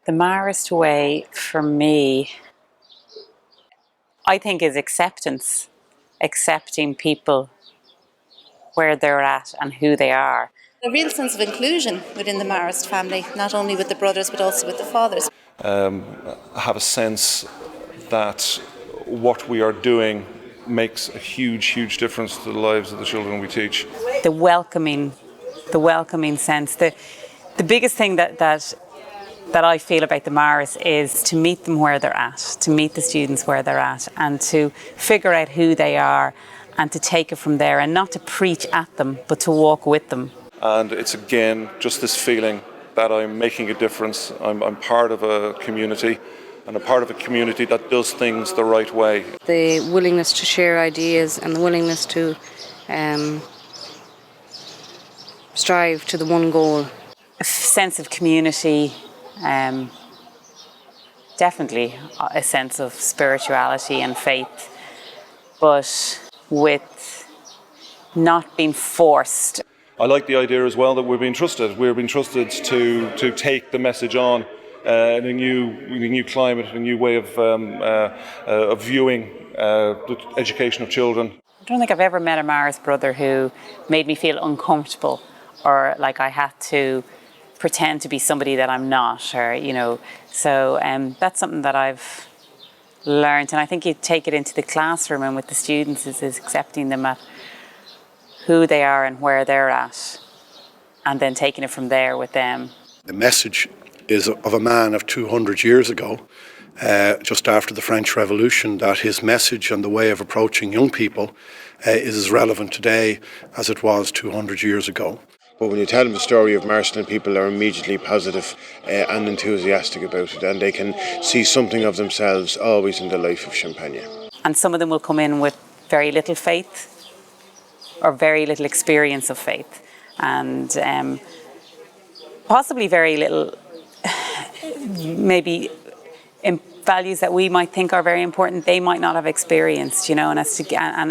The Marist way for me, I think, is acceptance. Accepting people where they're at and who they are. A real sense of inclusion within the Marist family, not only with the brothers but also with the fathers. I have a sense that what we are doing makes a huge difference to the lives of the children we teach. The welcoming sense. The biggest thing that I feel about the Marist is to meet them where they're at, to meet the students where they're at, and to figure out who they are and to take it from there, and not to preach at them, but to walk with them. And it's again just this feeling that I'm making a difference. I'm part of a community, and a part of a community that does things the right way. The willingness to share ideas and the willingness to strive to the one goal. A sense of community, definitely a sense of spirituality and faith, but with not being forced. I like the idea as well that we're being trusted. We're being trusted to take the message on in a new climate, a new way of viewing the education of children. I don't think I've ever met a Marist brother who made me feel uncomfortable or like I had to pretend to be somebody that I'm not, or So that's something that I've learned, and I think you take it into the classroom and with the students is accepting them at who they are and where they're at, and then taking it from there with them. The message is of a man of 200 years ago, just after the French Revolution, that his message and the way of approaching young people is as relevant today as it was 200 years ago. But when you tell them the story of Marston, people are immediately positive and enthusiastic about it, and they can see something of themselves always in the life of Champagne. And some of them will come in with very little faith or very little experience of faith, and possibly very little, maybe values that we might think are very important, they might not have experienced, and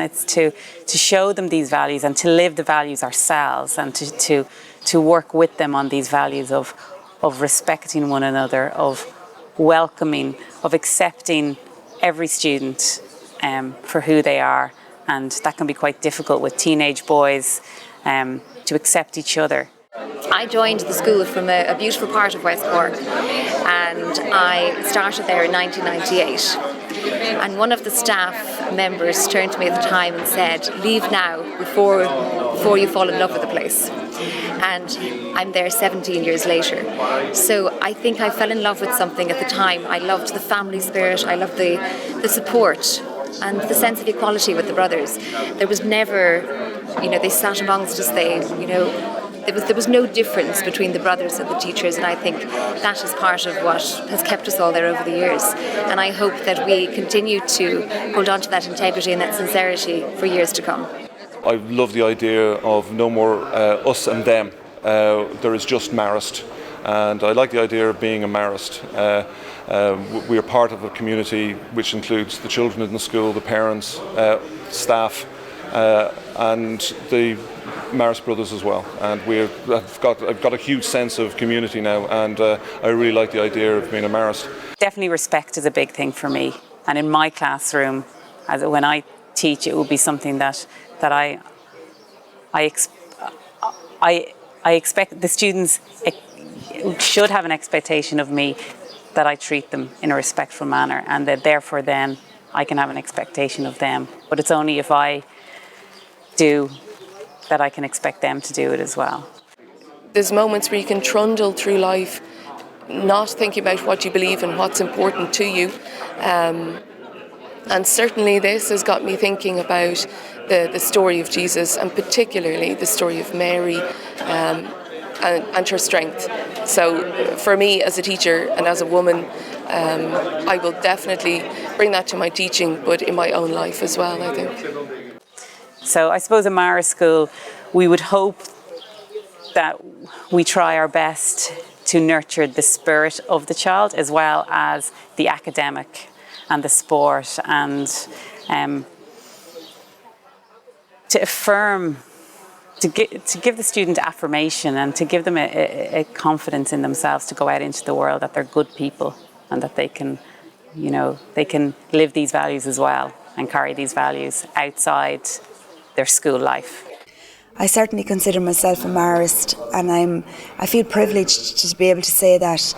it's to show them these values and to live the values ourselves, and to work with them on these values of respecting one another, of welcoming, of accepting every student for who they are. And that can be quite difficult with teenage boys, to accept each other. I joined the school from a beautiful part of West Cork, and I started there in 1998. And one of the staff members turned to me at the time and said, "Leave now before you fall in love with the place." And I'm there 17 years later. So I think I fell in love with something at the time. I loved the family spirit, I loved the support and the sense of equality with the brothers. There was never, they sat amongst us, there was no difference between the brothers and the teachers, and I think that is part of what has kept us all there over the years. And I hope that we continue to hold on to that integrity and that sincerity for years to come. I love the idea of no more us and them. There is just Marist, and I like the idea of being a Marist. We are part of a community which includes the children in the school, the parents, staff, and the Marist brothers as well. And I've got a huge sense of community now, and I really like the idea of being a Marist. Definitely respect is a big thing for me. And in my classroom, when I teach, it will be something that I expect the students should have an expectation of me that I treat them in a respectful manner, and that therefore then I can have an expectation of them. But it's only if I do that I can expect them to do it as well. There's moments where you can trundle through life not thinking about what you believe and what's important to you. And certainly this has got me thinking about the story of Jesus, and particularly the story of Mary and her strength. So for me as a teacher and as a woman, I will definitely bring that to my teaching, but in my own life as well, I think. So I suppose in Marist School, we would hope that we try our best to nurture the spirit of the child as well as the academic and the sport, and to affirm to give the student affirmation and to give them a confidence in themselves to go out into the world, that they're good people and that they can, they can live these values as well and carry these values outside their school life. I certainly consider myself a Marist, and I feel privileged to be able to say that.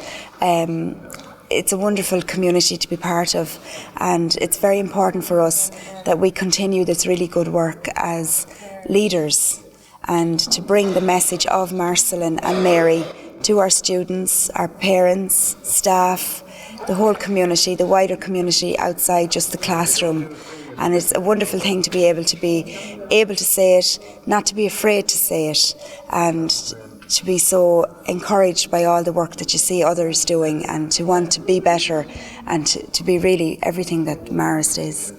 It's a wonderful community to be part of, and it's very important for us that we continue this really good work as leaders and to bring the message of Marcelline and Mary to our students, our parents, staff, the whole community, the wider community outside just the classroom. And it's a wonderful thing to be able to say it, not to be afraid to say it, and to be so encouraged by all the work that you see others doing, and to want to be better and to be really everything that Marist is.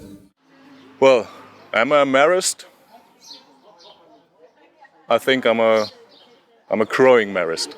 Well, am I a Marist? I think I'm a growing Marist.